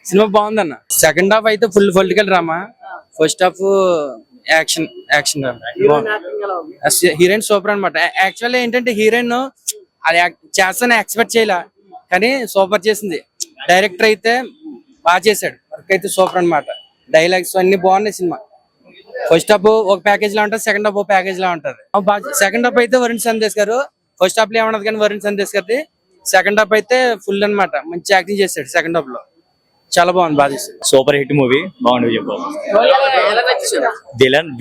Cinema బాగుందన్న. Second half అయితే full political drama, first half action action heroine super అనమాట. Actually ఏంటంటే heroine అది చేస్తాను ఎక్స్పెక్ట్ చేయలే, కానీ సూపర్ చేసింది. డైరెక్టర్ అయితే బాగా చేశాడు, వర్క్ అయితే సూపర్ అనమాట. డైలాగ్స్ అన్ని బాగున్నాయి. సినిమా ఫస్ట్ హాఫ్ ఒక ప్యాకేజ్ లా ఉంటుంది, సెకండ్ హాఫ్ ఒక ప్యాకేజ్ లా ఉంటుంది. సెకండ్ హాఫ్ అయితే వరుణ్ సందేశ్ గారు, ఫస్ట్ హాఫ్ లో ఏమన్నది కానీ వరుణ్ సందేశ్ గారిది. సెకండ్ హాఫ్ అయితే ఫుల్ అనమాట, మంచి యాక్టింగ్ చేశాడు సెకండ్ హాఫ్ లో, చాలా బాగుంది, బాగా చేశాడు. సూపర్ హిట్ మూవీ, బాగుంది.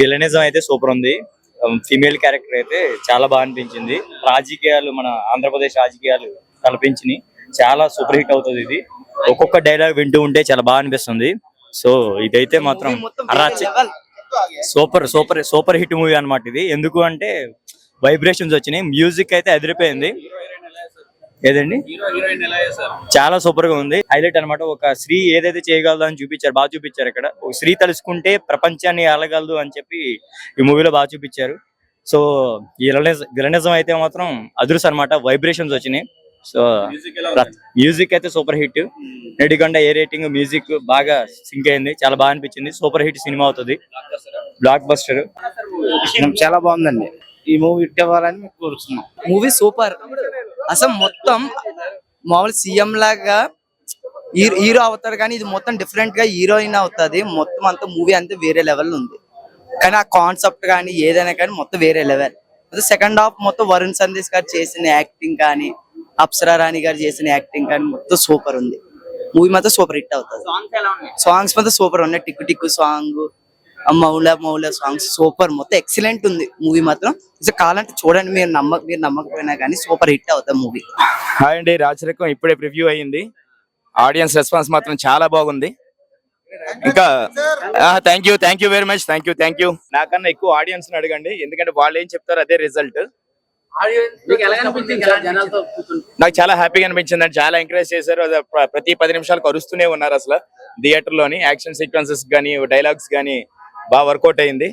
విలనిజం అయితే సూపర్ ఉంది. ఫీమేల్ క్యారెక్టర్ అయితే చాలా బాగా అనిపించింది. రాజకీయాలు, మన ఆంధ్రప్రదేశ్ రాజకీయాలు కల్పించి చాలా సూపర్ హిట్ అవుతుంది. ఇది ఒక్కొక్క డైలాగ్ వింటూ ఉంటే చాలా బాగా అనిపిస్తుంది. సో ఇదైతే మాత్రం super super super hit movie అన్నమాట ఇది. ఎందుకు అంటే వైబ్రేషన్స్ వచ్చినాయి, మ్యూజిక్ అయితే అదిరిపోయింది. ఏదండి, చాలా సూపర్ గా ఉంది. హైలైట్ అనమాట. ఒక స్త్రీ ఏదైతే చేయగలదో అని చూపించారు, బాగా చూపించారు. ఇక్కడ ఒక స్త్రీ తలుసుకుంటే ప్రపంచాన్ని ఆలగలదు అని చెప్పి ఈ మూవీలో బాగా చూపించారు. సో ఈ విలనిజం అయితే మాత్రం అదుర్స్ అనమాట, వైబ్రేషన్స్ వచ్చినాయి. సో మ్యూజిక్ అయితే సూపర్ హిట్. నెడిగొండ ఏ రేటింగ్, మ్యూజిక్ బాగా సింక్ అయింది, చాలా బాగా అనిపించింది. సూపర్ హిట్ సినిమా అవుతుంది, బ్లాక్ బస్టర్. చాలా బాగుందండి. ఈ మూవీ హిట్ అవ్వాలని కోరుతున్నాం. Movie super. అసలు మొత్తం మామూలు సీఎం లాగా హీరో అవుతాడు, కానీ ఇది మొత్తం డిఫరెంట్ గా హీరోయిన్ అవుతుంది. మొత్తం అంతా మూవీ అంతా వేరే లెవెల్ ఉంది, కానీ ఆ కాన్సెప్ట్ కానీ ఏదైనా కానీ మొత్తం వేరే లెవెల్. సెకండ్ హాఫ్ మొత్తం వరుణ్ సందేశ్ గారు చేసిన యాక్టింగ్ కానీ, అప్సరా రాణి గారు చేసిన యాక్టింగ్ కానీ మొత్తం సూపర్ ఉంది. మూవీ మాత్రం సూపర్ హిట్ అవుతుంది. సాంగ్స్ మాత్రం సూపర్ ఉన్నాయి. Tikku Tikku song, Maula Maula songs super, మొత్తం ఎక్సలెంట్ ఉంది మూవీ మాత్రం. కావాలంటే చూడండి, మీరు నమ్మకపోయినా కానీ సూపర్ హిట్ అవుతుంది మూవీ. హాయ్ అండి, రాచరికం ఇప్పుడే ప్రివ్యూ అయ్యింది. ఆడియన్స్ రెస్పాన్స్ మాత్రం చాలా బాగుంది. ఇంకా thank you very much. Thank you. నాకన్నా ఎక్కువ ఆడియన్స్ ని అడగండి, ఎందుకంటే వాళ్ళు ఏం చెప్తారు అదే రిజల్ట్. నాకు చాలా హ్యాపీగా అనిపించింది అండి. చాలా ఎంకరేజ్ చేశారు. ప్రతి 10 నిమిషాలకు అరుస్తూనే ఉన్నారు. అసలు థియేటర్ లోని యాక్షన్ సీక్వెన్సెస్ గానీ, డైలాగ్స్ గానీ బాగా వర్కౌట్ అయింది.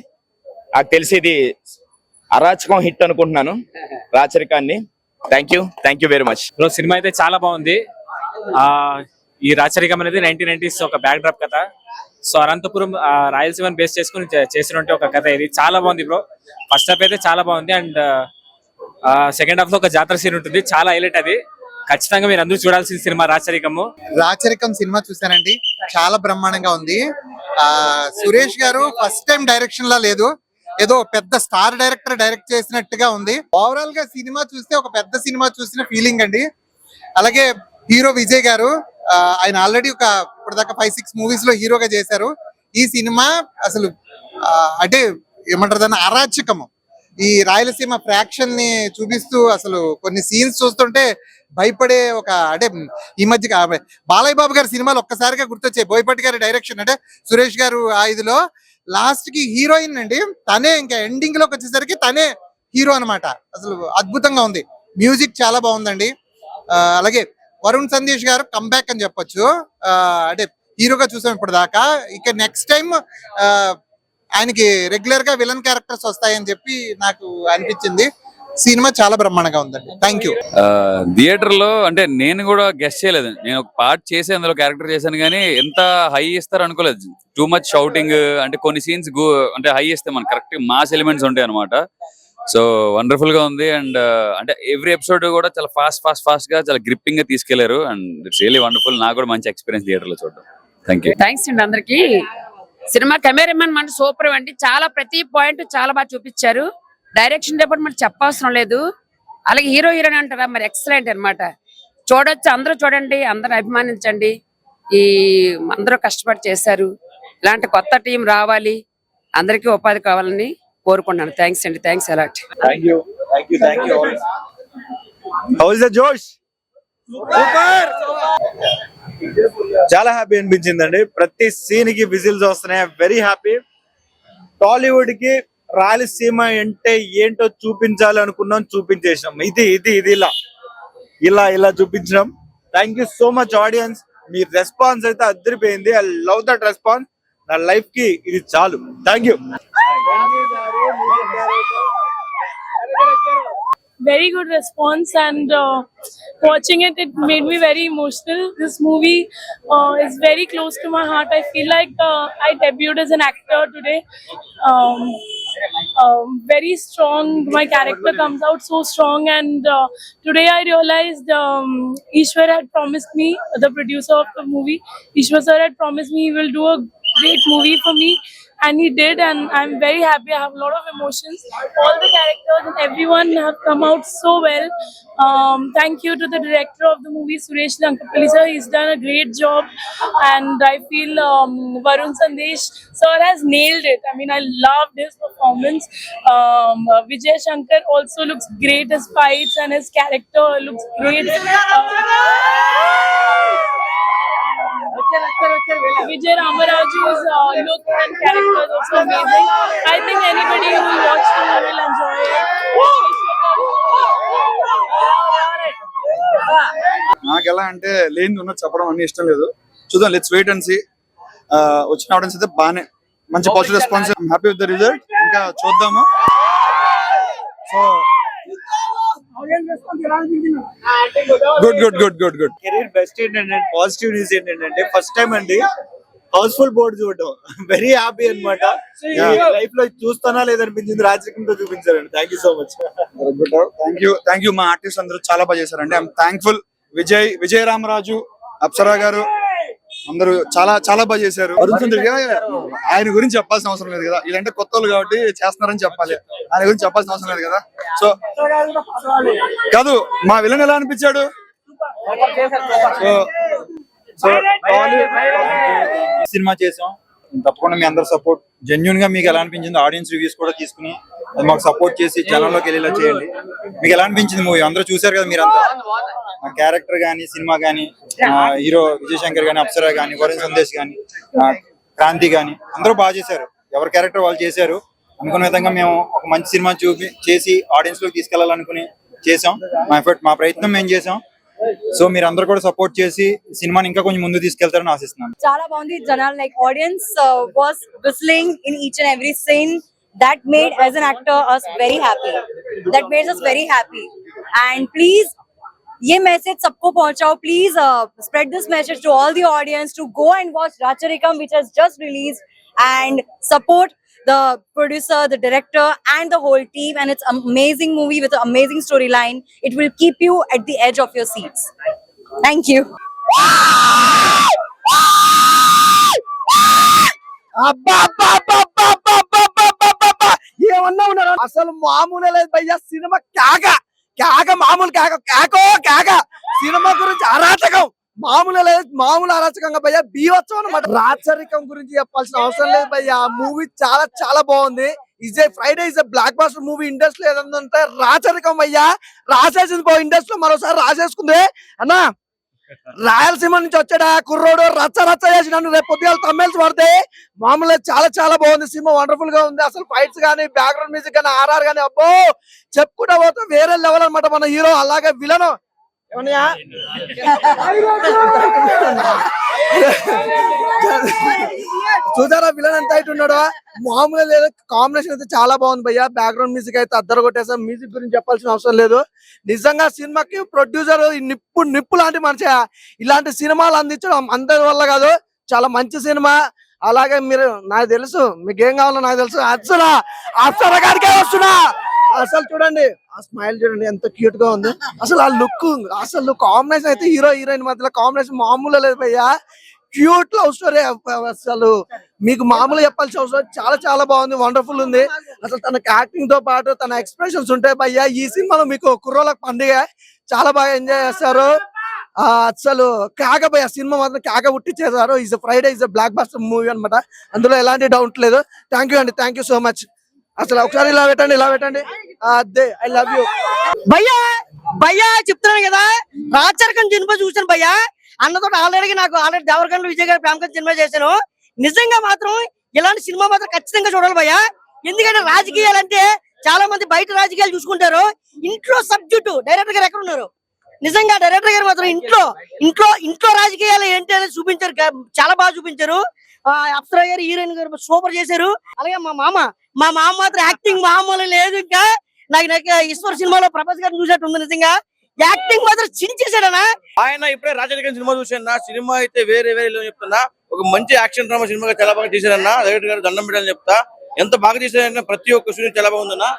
నాకు తెలిసి ఇది అరాచకం హిట్ అనుకుంటున్నాను, రాచరికాన్ని. Thank you very much. సినిమా అయితే చాలా బాగుంది. ఈ రాచరికం అనేది 1990s ఒక బ్యాక్ డ్రాప్ కథ. సో అనంతపురం రాయలసీమని బేస్ చేసుకుని చేసినట్టు ఒక కథ. ఇది చాలా బాగుంది బ్రో. ఫస్ట్ హాఫ్ అయితే చాలా బాగుంది, అండ్ సెకండ్ హాఫ్ లో ఒక జాతర సీన్ ఉంటుంది, చాలా హైలైట్. అది ఖచ్చితంగా మీరు అందరూ చూడాల్సిన సినిమా రాచరికం సినిమా చూసానండి, చాలా బ్రహ్మాండంగా ఉంది. సురేష్ గారు ఫస్ట్ టైం డైరెక్షన్ లా లేదు, ఏదో పెద్ద స్టార్ డైరెక్టర్ డైరెక్ట్ చేసినట్టుగా ఉంది. ఓవరాల్ గా సినిమా చూస్తే ఒక పెద్ద సినిమా చూసిన ఫీలింగ్ అండి. అలాగే హీరో విజయ్ గారు, ఆయన ఆల్రెడీ ఇప్పటిదాకా 5-6 మూవీస్ లో హీరోగా చేశారు. ఈ సినిమా అసలు అంటే ఏమంటారు దాన్ని, అరాచకము. ఈ రాయలసీమ ఫ్రాక్షన్ ని చూపిస్తూ అసలు కొన్ని సీన్స్ చూస్తుంటే భయపడే అంటే ఈ మధ్య బాలయ్య బాబు గారి సినిమాలు ఒక్కసారిగా గుర్తొచ్చాయి. బోయపాటి గారి డైరెక్షన్, అంటే సురేష్ గారు ఇదిలో లాస్ట్ కి హీరోయిన్ అండి తనే, ఇంకా ఎండింగ్ లోకి వచ్చేసరికి తనే హీరో అనమాట. అసలు అద్భుతంగా ఉంది. మ్యూజిక్ చాలా బాగుందండి. అలాగే వరుణ్ సందేశ్ గారు కంబ్యాక్ అని చెప్పొచ్చు. అంటే హీరోగా చూసాం ఇప్పుడు దాకా, ఇక నెక్స్ట్ టైం ఆయనకి రెగ్యులర్ గా విలన్ క్యారెక్టర్స్ వస్తాయని చెప్పి నాకు అనిపించింది. సినిమా చాలా బ్రహ్మాండంగా ఉందండి. Thank you. థియేటర్ లో అంటే నేను కూడా గెస్ట్ చేయలేదు. నేను ఒక పార్ట్ చేసి అందులో క్యారెక్టర్ చేశాను, కానీ ఎంత హై ఇస్తారు అనుకోలేదు. టూ మచ్ షౌటింగ్, అంటే కొన్ని సీన్స్ అంటే హై ఇస్తే మనకి కరెక్ట్ మాస్ ఎలిమెంట్స్ ఉంటాయి అనమాట. సో వండర్ఫుల్ గా ఉంది. అండ్ అంటే ఎవ్రీ ఎపిసోడ్ కూడా చాలా ఫాస్ట్ గా చాలా గ్రిప్పింగ్ గా తీసుకెళ్లారు. And it's really wonderful. నాకు కూడా మంచి ఎక్స్పీరియన్స్ థియేటర్ లో చూడడం. థ్యాంక్స్ అండి అందరికి. సినిమా కెమెరామెన్ మన సూపర్ అండి. చాలా ప్రతి పాయింట్ చాలా బాగా చూపించారు. డైరెక్షన్ డిపార్ట్మెంట్ చెప్పవసరం లేదు. అలాగే హీరో హీరోయిన్ అంటారా, మరి ఎక్సలెంట్ అనమాట. చూడొచ్చు, అందరూ చూడండి, అందరూ అభిమానించండి. అందరూ కష్టపడి చేశారు. ఇలాంటి కొత్త టీం రావాలి, అందరికీ ఉపాధి కావాలని కోరుకున్నాను. థ్యాంక్స్ అండి. Thanks a lot. చాలా హ్యాపీ అనిపించిందండి. ప్రతి సీన్ కి విజిల్స్ వస్తున్నాయి. Very happy. టాలీవుడ్ కి రాయలసీమ అంటే ఏంటో చూపించాలి అనుకున్నాం, చూపించేసాం. ఇది ఇలా చూపించడం. Thank you so much audience. Me response అయితే అదిరిపోయింది. I love that response. నా లైఫ్ కి ఇది చాలు. Thank you. very good response, and watching it made me very emotional. This movie is very close to my heart. I feel like I debuted as an actor today. Um, very strong. My character comes out so strong, and today I realized Ishwar had promised me, the producer of the movie, Ishwar sir had promised me he will do a great movie for me, and he did, and I'm very happy. I have a lot of emotions. All the characters and everyone have come out so well. Thank you to the director of the movie, Suresh Lankapalli sir. He's done a great job, and I feel Varun Sandesh sir has nailed it. I mean, I loved his performance. Vijay Shankar also looks great. His fights and his character looks great. Vijay Ramaraju's look and character is also amazing. I think anybody who will watch the movie will enjoy it. నాకు ఎలా అంటే లేని ఉన్నది చెప్పడం అన్ని ఇష్టం లేదు. చూద్దాం, లెట్స్ వెయిట్ అండ్ సీ. వచ్చిన ఆడియన్స్ అయితే బాగానే మంచి positive response. Happy with the result. ఇంకా చూద్దాము. So good good good good good. Career best ఏంటంటే పాజిటివ్ న్యూస్ ఏంటంటే ఫస్ట్ టైం అండి హౌస్ఫుల్ బోర్డు చూడటం. వెరీ హ్యాపీ అన్నమాట. లైఫ్ లో చూస్తానా లేదనిపించింది. రాజకీయంతో చూపించారండి. Thank you so much. Thank you. మా ఆర్టిస్ట్ అందరూ చాలా బాగా చేశారండి. I'm thankful. విజయ్ రామరాజు, అప్సరా గారు అందరూ చాలా చాలా బాగా చేశారు. వరుణ్ సందేశ్ ఆయన గురించి చెప్పాల్సిన అవసరం లేదు కదా, ఇదంటే కొత్త వాళ్ళు కాబట్టి చేస్తున్నారని చెప్పాలి. ఆయన గురించి చెప్పాల్సిన అవసరం లేదు కదా. సో కాదు, మా విలన్ ఎలా అనిపించాడు? సో సినిమా చేసాం, తప్పకుండా మీ అందరు సపోర్ట్. జెన్యున్ గా మీకు ఎలా అనిపించింది ఆడియన్స్ రివ్యూస్ కూడా తీసుకుని అది మాకు సపోర్ట్ చేసి జనంలోకి వెళ్ళేలా చేయండి. మీకు ఎలా అనిపించింది మూవీ? అందరూ చూసారు కదా మీరంతా. క్యారెక్టర్ గానీ, సినిమా గానీ, హీరో విజయ్ శంకర్ గానీ, అప్సరా గానీ, వరుణ్ సందేశ్ గానీ, క్రాంతి గానీ అందరూ బాగా చేశారు. ఎవరి క్యారెక్టర్ వాళ్ళు చేశారు. అనుకున్న విధంగా మేము ఒక మంచి సినిమా చేసి ఆడియన్స్ లోకి తీసుకెళ్లాలనుకుని చేసాం. మా ప్రయత్నం మేము చేసాం. సో మీరు అందరూ కూడా సపోర్ట్ చేసి సినిమాని ఇంకా కొంచెం ముందు తీసుకెళ్తారని ఆశిస్తున్నాను. చాలా బాగుంది. జనాలు like audience was whistling in each and every scene. That made as an actor us very happy. That made us very happy. And please ये मैसेज सबको पहुंचाओ. Please spread this message to all the audience to go and watch Racharikam, which has just released, and support the producer, the director, and the whole team. And it's an amazing movie with an amazing storyline. It will keep you at the edge of your seats. Thank you. ఏమన్నా ఉన్నారు అసలు మామూలు లేదు భయ్యా. Cinema కేక మామూలు కేక. Cinema గురించి అరాచకం మామూలు లేదు, మామూలు అరాచకంగా భయ్యా. బీవత్సం అన్నమాట. రాచరికం గురించి చెప్పాల్సిన అవసరం లేదు భయ్యా. మూవీ చాలా చాలా బాగుంది. Friday is blockbuster movie. Industry ఏదంటే రాచరికం భయ్యా. రాసేసింది ఇండస్ట్రీలో మరోసారి రాసేసుకుంది అన్నా. రాయలసీమ నుంచి వచ్చాడా కుర్రోడు రచ్చ చేసి నన్ను రేపు పొద్దుగాల తమిళ్ పడితే మామూలుగా చాలా చాలా బాగుంది. సినిమా వండర్ఫుల్ గా ఉంది. అసలు ఫైట్స్ గానీ, బ్యాక్గ్రౌండ్ మ్యూజిక్ గానీ, ఆర్ఆర్ గానీ అబ్బో చెప్పుకుంటా పోతే వేరే లెవెల్ అన్నమాట మన హీరో. అలాగే విలను చూసారా విలన్ ఎంత అయితే ఉన్నాడో, మామూలుగా లేదు. కాంబినేషన్ అయితే చాలా బాగుంది భయ్యా. బ్యాక్గ్రౌండ్ మ్యూజిక్ అయితే అద్దరు కొట్టేసాం. మ్యూజిక్ గురించి చెప్పాల్సిన అవసరం లేదు. నిజంగా సినిమాకి ప్రొడ్యూసర్ నిప్పు లాంటి మనిషి. ఇలాంటి సినిమాలు అందించడం అందరి వల్ల కాదు. చాలా మంచి సినిమా. అలాగే మీరు, నాకు తెలుసు మీకేం కావాలో నాకు తెలుసు. అప్సరా గారికే వస్తున్నా. అసలు చూడండి ఆ స్మైల్ చూడండి ఎంత క్యూట్ గా ఉంది. అసలు ఆ లుక్, అసలు కాంబినేషన్ అయితే హీరో హీరోయిన్ మధ్యలో కాంబినేషన్ మామూలు లేదు భయ్యా. Cute love story. అసలు మీకు మామూలు చెప్పాల్సిన అవసరం. చాలా చాలా బాగుంది, వండర్ఫుల్ ఉంది. అసలు తన యాక్టింగ్ తో పాటు తన ఎక్స్ప్రెషన్స్ ఉంటాయి భయ్యా. ఈ సినిమాలో మీకు కుర్రోళ్ళకి పండుగ. చాలా బాగా ఎంజాయ్ చేస్తారు. అసలు కేక భయ్యా. సినిమా మాత్రం కేక పుట్టించేసారు. Friday is blockbuster movie అనమాట. అందులో ఎలాంటి డౌట్ లేదు. థ్యాంక్ యూ అండి. Thank you so much. అసలు ఒకసారి ఇలా పెట్టండి. అదే ఐ లవ్ యూ భయ్యా. చెప్తున్నాను కదా, రాచరికం సినిమా చూసాను భయ్యా. అన్నతో ఆల్రెడీ దేవరకొండ విజయ్ గారి ప్రేమకం సినిమా చేశాను. నిజంగా మాత్రం ఇలాంటి సినిమా మాత్రం ఖచ్చితంగా చూడాలి భయ్యా. ఎందుకంటే రాజకీయాలు అంటే చాలా మంది బయట రాజకీయాలు చూసుకుంటారు. ఇంట్లో సబ్జెక్ట్ డైరెక్టర్ గారు ఎక్కడ ఉన్నారు? నిజంగా డైరెక్టర్ గారు మాత్రం ఇంట్లో రాజకీయాలు ఏంటి అనేది చూపించారు. చాలా బాగా చూపించారు. అప్సరా గారు, హీరోయిన్ గారు సూపర్ చేశారు. అలాగే మా మామ మాత్రం యాక్టింగ్ మామూలు లేదు. ఇంకా నాకు ఈశ్వర్ సినిమాలో ప్రభాస్ గారిని చూసినట్టు ఉంది నిజంగా. యాక్టింగ్ మాత్రం చించేసాడనా. ఆయన ఇప్పుడే రాజరికం సినిమా చూసాను. సినిమా అయితే వేరే చెప్తున్నా. ఒక మంచి యాక్షన్ డ్రామా సినిమాగా చాలా బాగా తీశారన్నా. డైరెక్టర్ గారు దండం పెట్టాలని చెప్తా. ఎంత బాగా తీశారన్నా, ప్రతి ఒక్క సీన్ చాలా బాగుందన్నా.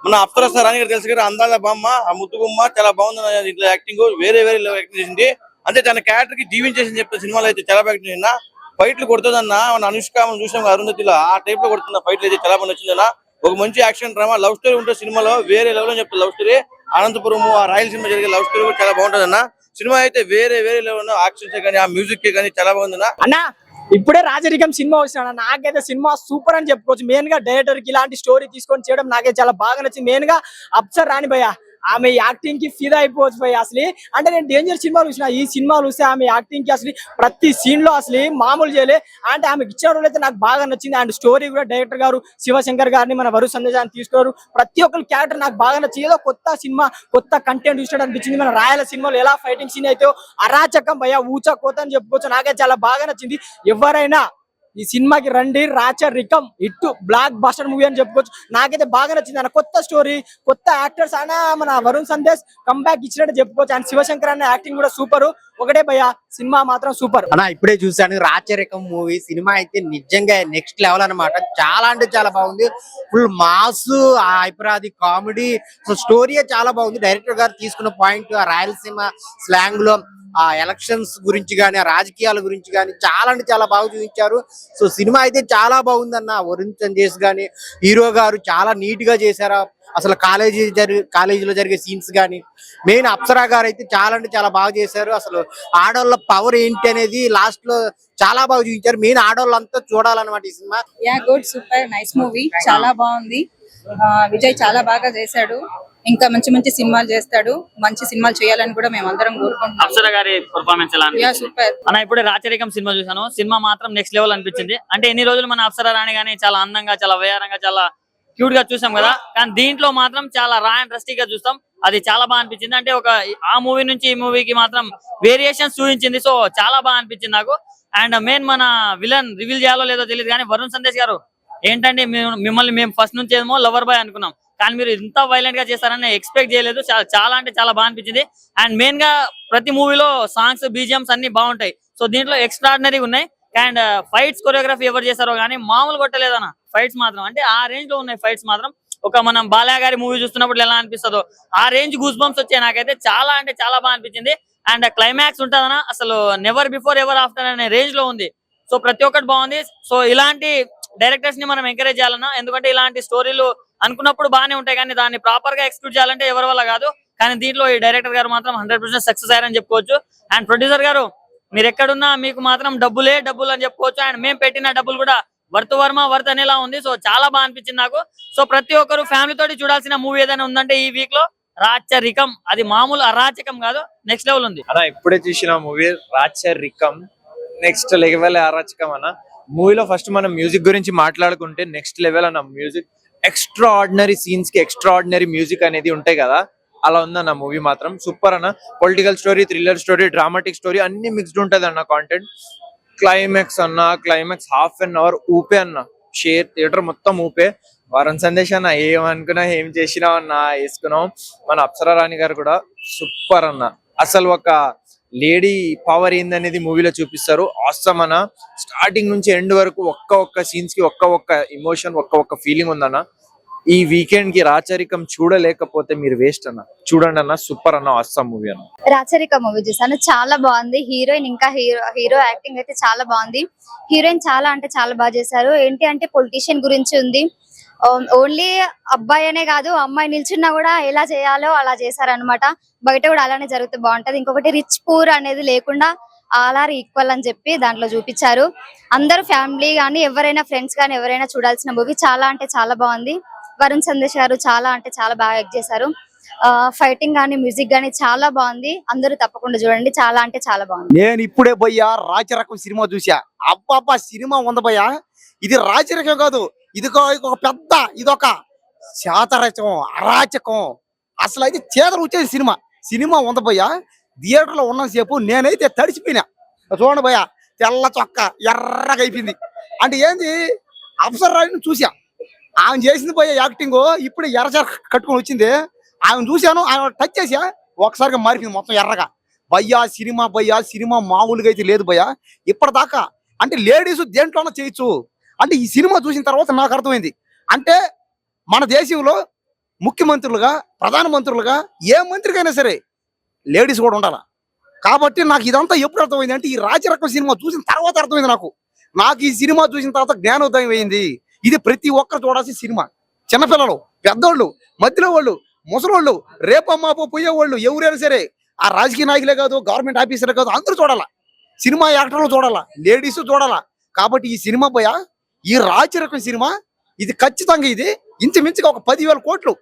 మన అప్సరస రాణి గారు తెలుసు కదా, అందాల బామ్మ, ఆ ముద్దు బొమ్మ చాలా బాగుందన్న. ఇట్లా యాక్టింగ్ వేరే యాక్టింగ్ చేసింది. అంటే తన క్యారెక్టర్ కి జీవించేసి చెప్తే సినిమాలో అయితే చాలా బాగా చేసిందన్నా. ఫైట్లు కొడుతుందన్నా. మన అనుష్క మనం చూసాం అరుంధతిలో, ఆ టైప్ లో కొడుతున్న ఫైట్లు అయితే చాలా బాగా నచ్చిందన్నా. ఒక మంచి యాక్షన్ డ్రామా లవ్ స్టోరీ ఉంటుంది సినిమాలో, వేరే లెవెల్ అని చెప్తారు. లవ్ స్టోరీ అనంతపురం ఆ రాయలసీమ జరిగే లవ్ స్టోరీ కూడా చాలా బాగుంటుంది అన్న. సినిమా అయితే వేరే లెవెల్, యాక్షన్స్ కానీ ఆ మ్యూజిక్ కానీ చాలా బాగుందన్న. అన్నా ఇప్పుడే రాజరికం సినిమా వచ్చినా, నాకైతే సినిమా సూపర్ అని చెప్పుకోవచ్చు. మెయిన్ గా డైరెక్టర్ కి ఇలాంటి స్టోరీ తీసుకొని చేయడం నాకైతే చాలా బాగా నచ్చింది. మెయిన్ గా అప్సర్ రాణి భయ్య, ఆమె యాక్టింగ్ కి ఫిదా అయిపోవచ్చు భయ్య. అసలు అంటే నేను డేంజర్ సినిమాలు చూసిన, ఈ సినిమాలు చూస్తే ఆమె యాక్టింగ్ కి అసలు ప్రతి సీన్ లో అసలు మామూలు చేయలే. అంటే ఆమెకి ఇచ్చిన రోజు అయితే నాకు బాగా నచ్చింది. అండ్ స్టోరీ కూడా డైరెక్టర్ గారు శివశంకర్ గారిని, మన వరుణ్ సందేశాన్ని తీసుకున్నారు. ప్రతి ఒక్కరి క్యారెక్టర్ నాకు బాగా నచ్చింది. ఏదో కొత్త సినిమా, కొత్త కంటెంట్ చూసినట్టు అనిపించింది. మన రాయల సినిమాలో ఎలా ఫైటింగ్ సీన్ అయితే అరాచకం భయ్య, ఊచా కోత అని చెప్పుకోవచ్చు. నాకైతే చాలా బాగా నచ్చింది. ఎవరైనా ఈ సినిమాకి రండి, రాచరికం ఇట్టు బ్లాక్ బస్టర్ మూవీ అని చెప్పుకోవచ్చు. నాకైతే బాగా నచ్చింది అన్న. కొత్త స్టోరీ, కొత్త యాక్టర్స్ అయినా మన వరుణ్ సందేశ్ కంబ్యాక్ ఇచ్చినట్టు చెప్పుకోవచ్చు. అండ్ శివశంకర్ అన్న యాక్టింగ్ కూడా సూపర్. ఒకటే భయ్య, సినిమా మాత్రం సూపర్ అన్న. ఇప్పుడే చూసాను రాచరికం మూవీ. సినిమా అయితే నిజంగా నెక్స్ట్ లెవెల్ అనమాట. చాలా అంటే చాలా బాగుంది. Full mass, Hyper Aadi comedy, story చాలా బాగుంది. డైరెక్టర్ గారు తీసుకున్న పాయింట్ ఆ రాయలసీమ స్లాంగ్ లో, ఆ ఎలక్షన్స్ గురించి కానీ, ఆ రాజకీయాల గురించి కానీ చాలా అంటే చాలా బాగా చూపించారు. సో సినిమా అయితే చాలా బాగుందన్న. వరుణ్ సందేశ్ గానీ, హీరో గారు చాలా నీట్ గా చేశారు. అసలు కాలేజీలో జరిగే సీన్స్ కానీ, మెయిన్ అప్సరా గారు అయితే చాలా అంటే చాలా బాగా చేశారు. అసలు ఆడవాళ్ళ పవర్ ఏంటి అనేది లాస్ట్ లో చాలా బాగా చూపించారు. మెయిన్ ఆడవాళ్ళంతా చూడాలన్నమాట ఈ cinema. Yeah good, super nice movie, చాలా బాగుంది. విజయ్ చాలా బాగా చేశాడు. ఇంకా మంచి మంచి సినిమాలు చేస్తాడు. మంచి సినిమాలు చేయాలని కూడా మేము అందరం కోరుకుంటున్నాం. అప్సరా గారి పర్ఫార్మెన్స్ ఎలా యా సూపర్ అన్న. ఇప్పుడే రాచరికం సినిమా చూసాను. సినిమా మాత్రం నెక్స్ట్ లెవెల్ అనిపించింది. అంటే ఎన్ని రోజులు మన అప్సరా రాణి గానీ చాలా అందంగా, చాలా వయారంగా, చాలా క్యూట్ గా చూసాం కదా. కానీ దీంట్లో మాత్రం చాలా రా అండ్ రస్టిక్ గా చూస్తాం. అది చాలా బాగా అనిపించింది. అంటే ఒక ఆ మూవీ నుంచి ఈ మూవీకి మాత్రం వేరియేషన్స్ చూపించింది. సో చాలా బాగా అనిపించింది నాకు. అండ్ మెయిన్ మన విలన్ రివీల్ చేయాలో లేదో తెలియదు కానీ వరుణ్ సందేశ్ గారు ఏంటంటే మిమ్మల్ని మేము ఫస్ట్ నుంచి ఏమో లవర్ బాయ్ అనుకున్నాం, కానీ మీరు ఇంత వైలెంట్ గా చేస్తారని ఎక్స్పెక్ట్ చేయలేదు. చాలా అంటే చాలా బాగా అనిపించింది. అండ్ మెయిన్ గా ప్రతి మూవీలో సాంగ్స్, బీజిఎంస్ అన్ని బాగుంటాయి. సో దీంట్లో ఎక్స్ట్రాడినరీ ఉన్నాయి. అండ్ ఫైట్స్ కొరియోగ్రఫీ ఎవరు చేశారో కానీ మామూలు కొట్టలేదన్న. ఫైట్స్ మాత్రం అంటే ఆ రేంజ్ లో ఉన్నాయి. ఫైట్స్ మాత్రం ఒక మనం బాలయ్య గారి మూవీ చూస్తున్నప్పుడు ఎలా అనిపిస్తుందో ఆ రేంజ్ గూస్ బంప్స్ వచ్చాయి. నాకైతే చాలా అంటే చాలా బాగా అనిపించింది. అండ్ క్లైమాక్స్ ఉంటుందన్న, అసలు నెవర్ బిఫోర్ ఎవర్ ఆఫ్టర్ అనే రేంజ్ లో ఉంది. సో ప్రతి ఒక్కటి బాగుంది. సో ఇలాంటి డైరెక్టర్స్ ని మనం ఎంకరేజ్ చేయాలన్నా, ఎందుకంటే ఇలాంటి స్టోరీలు అనుకున్నప్పుడు బాగానే ఉంటాయి కానీ దాన్ని ప్రాపర్ గా ఎక్స్క్యూట్ చేయాలంటే ఎవరి వల్ల కాదు. కానీ దీంట్లో ఈ డైరెక్టర్ గారు మాత్రం 100% సక్సెస్ అయ్యారని చెప్పుకోవచ్చు. అండ్ ప్రొడ్యూసర్ గారు మీరు ఎక్కడున్నా మీకు మాత్రం డబ్బులు అని చెప్పుకోవచ్చు. అండ్ మేము పెట్టిన డబ్బులు కూడా వర్త్ అనేలా ఉంది. సో చాలా బాగా అనిపించింది నాకు. సో ప్రతి ఒక్కరు ఫ్యామిలీ తోటి చూడాల్సిన మూవీ ఏదైనా ఉందంటే ఈ వీక్ లో రాచరికం. అది మామూలు అరాచకం కాదు, నెక్స్ట్ లెవెల్ ఉంది అన్న. ఇప్పుడే చూసిన మూవీ రాచరికం నెక్స్ట్ లెవెల్ అరాచకం అన్న. మూవీలో ఫస్ట్ మనం మ్యూజిక్ గురించి మాట్లాడుకుంటే నెక్స్ట్ లెవెల్ అన్న. మ్యూజిక్ ఎక్స్ట్రా ఆర్డినరీ సీన్స్ కి ఎక్స్ట్రా ఆర్డినరీ మ్యూజిక్ అనేది ఉంటాయి కదా, అలా ఉందన్న మూవీ మాత్రం సూపర్ అన్న. Political story, thriller story, dramatic story అన్ని మిక్స్డ్ ఉంటది అన్న. Content climax half an hour ఊపే అన్న. థియేటర్ మొత్తం ఊపే. వరుణ్ సందేశ్ అన్న ఏమనుకున్నా, ఏం చేసినావు అన్న వేసుకున్నాం. మన అప్సరా రాణి గారు కూడా సూపర్ అన్న. అసలు ఒక లేడీ పవర్ ఏందనేది మూవీలో చూపిస్తారు. ఆసమ్ అన్న. స్టార్టింగ్ నుంచి ఎండ్ వరకు ఒక్క సీన్స్ కి ఒక్క ఇమోషన్, ఒక్క ఫీలింగ్ ఉందన్న. ఈ వీకెండ్ కి రాచరికం చూడలేకపోతే మీరు వేస్ట్ అన్న. చూడండి అన్న, సూపర్ అన్న, ఆసమ్ మూవీ అన్న. రాచరిక మూవీ చూసాను, చాలా బాగుంది. హీరోయిన్ ఇంకా హీరో యాక్టింగ్ అయితే చాలా బాగుంది. హీరోయిన్ చాలా అంటే చాలా బాగా చేశారు. ఏంటి అంటే పొలిటీషియన్ గురించి ఉంది. ఓన్లీ అబ్బాయి అనే కాదు, అమ్మాయి నిల్చున్నా కూడా ఎలా చేయాలో అలా చేశారనమాట. బయట కూడా అలానే జరిగితే బాగుంటది. ఇంకొకటి రిచ్ పూర్ అనేది లేకుండా ఆల్ ఆర్ ఈక్వల్ అని చెప్పి దాంట్లో చూపించారు. అందరూ ఫ్యామిలీ కానీ ఎవరైనా ఫ్రెండ్స్ కానీ ఎవరైనా చూడాల్సిన మూవీ. చాలా అంటే చాలా బాగుంది. వరుణ్ సందేశ్ గారు చాలా అంటే చాలా బాగా యాక్ట్ చేశారు. ఫైటింగ్ గానీ, మ్యూజిక్ గానీ చాలా బాగుంది. అందరూ తప్పకుండా చూడండి, చాలా అంటే చాలా బాగుంది. నేను ఇప్పుడే పోయా రాచరికం సినిమా చూసా. అబ్బా సినిమా ఉంది భయ్యా. ఇది రాచరికం కాదు, ఇదొక శాతరచం, అరాచకం. అసలు అయితే చేతలు వచ్చేది సినిమా ఉంది భయ్యా. థియేటర్ లో ఉన్నసేపు నేనైతే తడిసిపోయినా. చూడండి భయ్యా, తెల్ల చొక్క ఎర్రగా అయిపోయింది. అంటే ఏంది, అప్సరా రాణిని చూసా. ఆమె చేసింది పోయే యాక్టింగ్ ఇప్పుడు ఎర్రచర కట్టుకొని వచ్చింది. ఆమె చూశాను, ఆమె టచ్ చేసా ఒకసారిగా మారిపోయింది మొత్తం ఎర్రగా. భయ్యా సినిమా మామూలుగా అయితే లేదు భయ్యా ఇప్పటిదాకా. అంటే లేడీస్ దేంట్లోనో చేయొచ్చు అంటే ఈ సినిమా చూసిన తర్వాత నాకు అర్థమైంది. అంటే మన దేశంలో ముఖ్యమంత్రులుగా, ప్రధానమంత్రులుగా ఏ మంత్రికైనా సరే లేడీస్ కూడా ఉండాలి. కాబట్టి నాకు ఇదంతా ఎప్పుడు అర్థమైంది అంటే ఈ రాజరకం సినిమా చూసిన తర్వాత అర్థమైంది. నాకు ఈ సినిమా చూసిన తర్వాత జ్ఞానోదయం అయింది. ఇది ప్రతి ఒక్కరు చూడాల్సిన సినిమా. చిన్నపిల్లలు, పెద్దోళ్ళు, మధ్యలో వాళ్ళు, ముసలోళ్ళు, రేపమ్మాపో పోయేవాళ్ళు ఎవరైనా సరే, ఆ రాజకీయ నాయకులే కాదు, గవర్నమెంట్ ఆఫీసర్లే కాదు, అందరూ చూడాలా. సినిమా యాక్టర్లు చూడాలా, లేడీస్ చూడాలా. కాబట్టి ఈ సినిమా పోయా ఈ రాజరకం సినిమా ఇది ఖచ్చితంగా ఇది ఇంచుమించుగా ఒక 10,000 కోట్లు.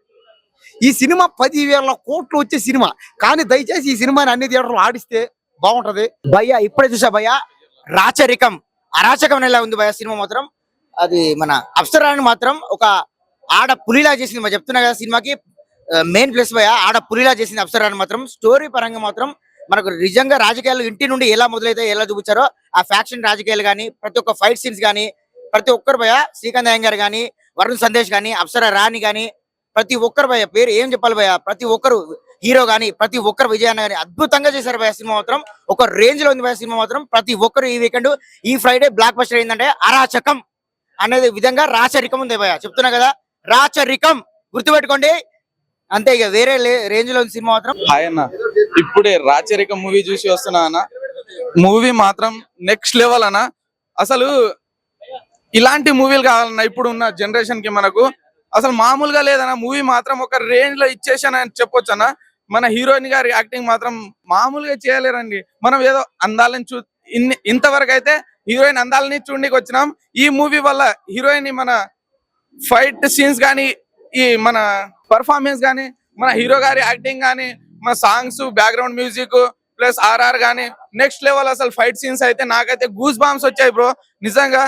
ఈ సినిమా 10,000 కోట్లు వచ్చే సినిమా. కానీ దయచేసి ఈ సినిమాని అన్ని థియేటర్లు ఆడిస్తే బాగుంటది. భయ్యా ఇప్పుడే చూసా భయ్యా రాచరికం, అరాచకం ఎలా ఉంది భయ్యా సినిమా మాత్రం. అది మన అప్సరాని మాత్రం ఒక ఆడ పులిలా చేసింది భయ్యా. చెప్తున్నా కదా సినిమాకి మెయిన్ ప్లస్ భయ్యా ఆడ పులిలా చేసింది అప్సరాని మాత్రం. స్టోరీ పరంగా మాత్రం మనకు నిజంగా రాజకీయాలు ఇంటి నుండి ఎలా మొదలైతే ఎలా చూపించారో ఆ ఫ్యాక్షన్ రాజకీయాలు కానీ, ప్రతి ఒక్క ఫైట్ సీన్స్ కానీ, ప్రతి ఒక్కరు భయ్యా శ్రీకాంత్ అయ్యంగార్ కానీ, వరుణ్ సందేశ్ కానీ, అప్సరా రాణి కానీ, ప్రతి ఒక్కరు భయ్యా పేరు ఏం చెప్పాలి భయ్యా, ప్రతి ఒక్కరు హీరో గానీ, ప్రతి ఒక్కరు విజయాన్ని కానీ అద్భుతంగా చేశారు భయ్యా. సినిమా మాత్రం ఒక రేంజ్ లో ఉంది భయ్యా. సినిమా మాత్రం ప్రతి ఒక్కరు ఈ వీకెండ్ ఈ ఫ్రైడే బ్లాక్ బస్టర్ ఏంటంటే అరాచకం అనేది విధంగా రాచరికం ఉంది భయ్యా. చెప్తున్నా కదా రాచరికం గుర్తుపెట్టుకోండి అంతే, ఇక వేరే రేంజ్ లో ఉంది సినిమా మాత్రం. హాయ్ అన్న, ఇప్పుడే రాచరిక మూవీ చూసి వస్తున్నా అన్న. మూవీ మాత్రం నెక్స్ట్ లెవెల్ అన్న. అసలు ఇలాంటి మూవీలు కావాలన్నా ఇప్పుడు ఉన్న జనరేషన్ కి. మనకు అసలు మామూలుగా లేదన్న. మూవీ మాత్రం ఒక రేంజ్ లో ఇచ్చేసానని చెప్పొచ్చు అన్న. మన హీరోయిన్ గారి యాక్టింగ్ మాత్రం మామూలుగా చేయలేరండి. మనం ఏదో అందాలని ఇంతవరకు అయితే హీరోయిన్ అందాలని చూడడానికి వచ్చినాం. ఈ మూవీ వల్ల హీరోయిన్ మన ఫైట్ సీన్స్ కానీ, ఈ మన పర్ఫార్మెన్స్ కానీ, మన హీరో గారి యాక్టింగ్ కానీ, మన songs, background music plus RR కానీ నెక్స్ట్ లెవెల్. అసలు ఫైట్ సీన్స్ అయితే నాకైతే గూస్ బాంబ్స్ వచ్చాయి బ్రో నిజంగా.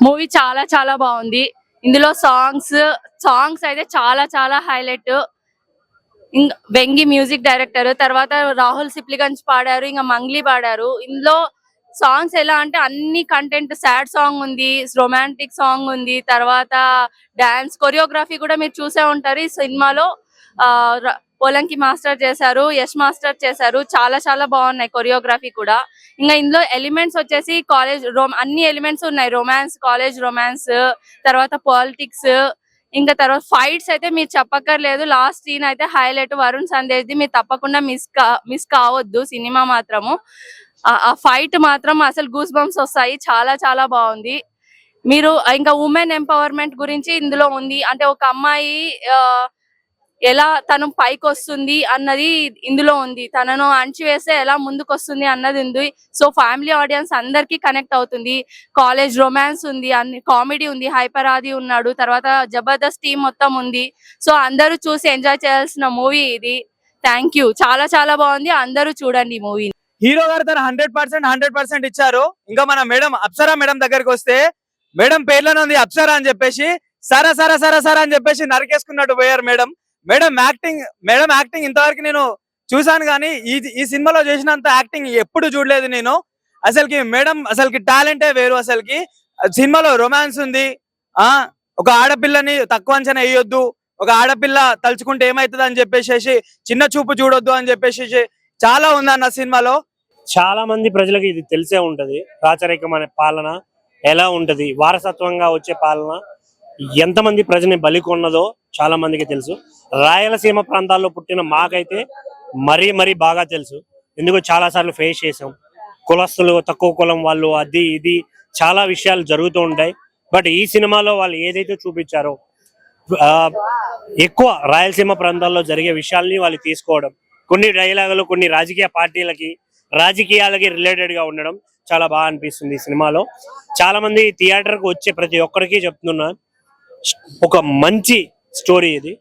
మూవీ చాలా చాలా బాగుంది. ఇందులో సాంగ్స్ అయితే చాలా చాలా హైలైట్. వెంగి మ్యూజిక్ డైరెక్టర్, తర్వాత రాహుల్ సిప్లిగంజ్ పాడారు, ఇంకా మంగ్లీ పాడారు. ఇందులో సాంగ్స్ ఎలా అంటే అన్ని కంటెంట్, సాడ్ సాంగ్ ఉంది, రొమాంటిక్ సాంగ్ ఉంది, తర్వాత డాన్స్ కొరియోగ్రఫీ కూడా మీరు చూసే ఉంటారు. ఈ సినిమాలో పోలంకి మాస్టర్ చేశారు, యష్ మాస్టర్ చేశారు. చాలా చాలా బాగున్నాయి కొరియోగ్రఫీ కూడా. ఇంకా ఇందులో ఎలిమెంట్స్ వచ్చేసి కాలేజ్ అన్ని ఎలిమెంట్స్ ఉన్నాయి. రొమాన్స్, కాలేజ్ రొమాన్స్, తర్వాత పాలిటిక్స్, ఇంకా తర్వాత ఫైట్స్ అయితే మీరు చెప్పక్కర్లేదు. లాస్ట్ సీన్ అయితే హైలైట్ వరుణ్ సందేశ్ ది, మీరు తప్పకుండా మిస్ కావద్దు సినిమా మాత్రము. ఆ ఫైట్ మాత్రం అసలు గూస్ బంప్స్ వస్తాయి. చాలా చాలా బాగుంది. మీరు ఇంకా ఉమెన్ ఎంపవర్మెంట్ గురించి ఇందులో ఉంది. అంటే ఒక అమ్మాయి ఎలా తను పైకి వస్తుంది అన్నది ఇందులో ఉంది. తనను అణచివేస్తే ఎలా ముందుకు వస్తుంది అన్నది ఉంది. సో ఫ్యామిలీ ఆడియన్స్ అందరికి కనెక్ట్ అవుతుంది. కాలేజ్ రొమాన్స్ ఉంది, అన్ని కామెడీ ఉంది, హైపర్ ఆది ఉన్నాడు, తర్వాత జబర్దస్త్ టీం మొత్తం ఉంది. సో అందరూ చూసి ఎంజాయ్ చేయాల్సిన మూవీ ఇది. Thank you. చాలా చాలా బాగుంది. అందరూ చూడండి ఈ మూవీ. హీరో గారు తన 100% ఇచ్చారు. ఇంకా మన మేడం అప్సరా మేడం దగ్గరికి వస్తే, మేడం పేర్లోనే ఉంది అప్సరా అని చెప్పేసి సరా సరా సరా సరా అని చెప్పేసి నరికేసుకున్నట్టు పోయారు మేడం. మేడం యాక్టింగ్ ఇంతవరకు నేను చూసాను కానీ ఈ సినిమాలో చేసినంత యాక్టింగ్ ఎప్పుడు చూడలేదు నేను. అసలుకి టాలెంటే వేరు. అసలుకి సినిమాలో రొమాన్స్ ఉంది. ఒక ఆడపిల్లని తక్కువ అంచనా వేయొద్దు, ఒక ఆడపిల్ల తలుచుకుంటే ఏమైతుంది అని చెప్పేసి చిన్న చూపు చూడొద్దు అని చెప్పేసి చాలా ఉందన్న సినిమాలో. చాలా మంది ప్రజలకు ఇది తెలిసే ఉంటది. రాచరికం అనే పాలన ఎలా ఉంటది, వారసత్వంగా వచ్చే పాలన ఎంతమంది ప్రజని బలికొన్నదో చాలా మందికి తెలుసు. రాయలసీమ ప్రాంతాల్లో పుట్టిన మాకైతే మరీ బాగా తెలుసు. ఎందుకు చాలా సార్లు ఫేస్ చేసాం. కులస్తులు, తక్కువ కులం వాళ్ళు, అది ఇది చాలా విషయాలు జరుగుతూ ఉంటాయి. బట్ ఈ సినిమాలో వాళ్ళు ఏదైతే చూపించారో ఎక్కువ రాయలసీమ ప్రాంతాల్లో జరిగే విషయాల్ని వాళ్ళు తీసుకోవడం, కొన్ని డైలాగులు కొన్ని రాజకీయాలకి రిలేటెడ్ గా ఉండడం చాలా బాగా అనిపిస్తుంది ఈ సినిమాలో. చాలా మంది థియేటర్కి వచ్చే ప్రతి ఒక్కరికి చెప్తున్నా, ఒక మంచి స్టోరీ ఇది.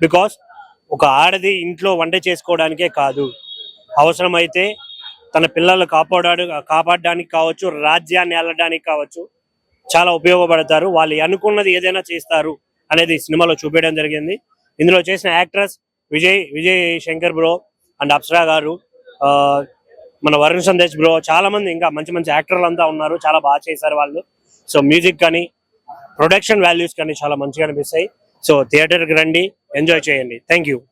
బికాస్ ఒక ఆడది ఇంట్లో వంట చేసుకోవడానికే కాదు, అవసరమైతే తన పిల్లలు కాపాడడానికి కావచ్చు, రాజ్యాన్ని ఏలడానికి కావచ్చు చాలా ఉపయోగపడతారు. వాళ్ళు అనుకున్నది ఏదైనా చేస్తారు అనేది సినిమాలో చూపించడం జరిగింది. ఇందులో చేసిన actress Vijay Shankar bro and Apsara గారు, మన వరుణ్ సందేశ్ బ్రో, చాలా మంది ఇంకా మంచి యాక్టర్లు అంతా ఉన్నారు. చాలా బాగా చేశారు వాళ్ళు. సో మ్యూజిక్ కానీ ప్రొడక్షన్ వాల్యూస్ కానీ చాలా మంచిగా అనిపిస్తాయి. సో థియేటర్కి రండి, ఎంజాయ్ చేయండి. Thank you.